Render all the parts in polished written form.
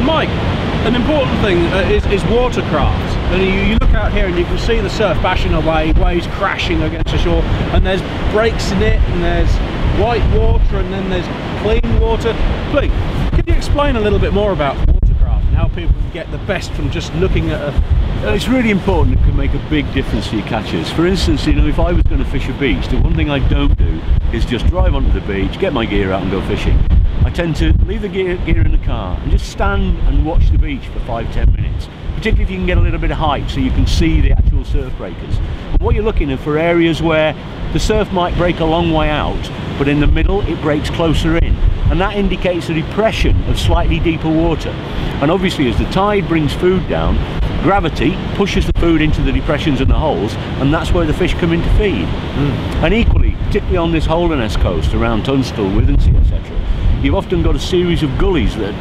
Mike, an important thing is watercraft. And you look out here and you can see the surf bashing away, waves crashing against the shore, and there's breaks in it, and there's white water, and then there's clean water. Please, can you explain a little bit more about watercraft and how people can get the best from just looking at a... It's really important. It can make a big difference to your catches. For instance, you know, if I was going to fish a beach, the one thing I don't do is just drive onto the beach, get my gear out and go fishing. I tend to leave the gear in the car and just stand and watch the beach for 5–10 minutes, particularly if you can get a little bit of height so you can see the actual surf breakers. And what you're looking at for areas where the surf might break a long way out, but in the middle it breaks closer in, and that indicates a depression of slightly deeper water. And obviously, as the tide brings food down, gravity pushes the food into the depressions and the holes, and that's where the fish come in to feed. And equally, particularly on this Holderness coast around Tunstall, Withensea, etc., you've often got a series of gullies that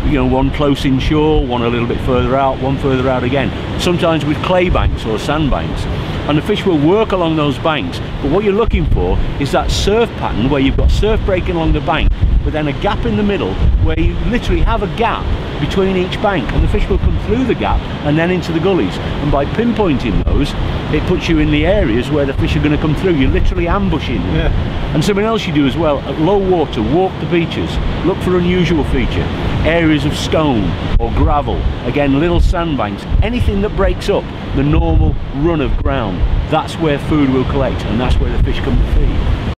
you know, one close inshore, one a little bit further out, one further out again, sometimes with clay banks or sand banks. And the fish will work along those banks, but what you're looking for is that surf pattern where you've got surf breaking along the bank, but then a gap in the middle where you literally have a gap between each bank, and the fish will come through the gap and then into the gullies. And by pinpointing those, it puts you in the areas where the fish are going to come through. You're literally ambushing them. Yeah. And something else you do as well, at low water, walk the beaches, look for unusual feature, areas of stone or gravel, again little sandbanks, anything that breaks up the normal run of ground. That's where food will collect, and that's where the fish come to feed.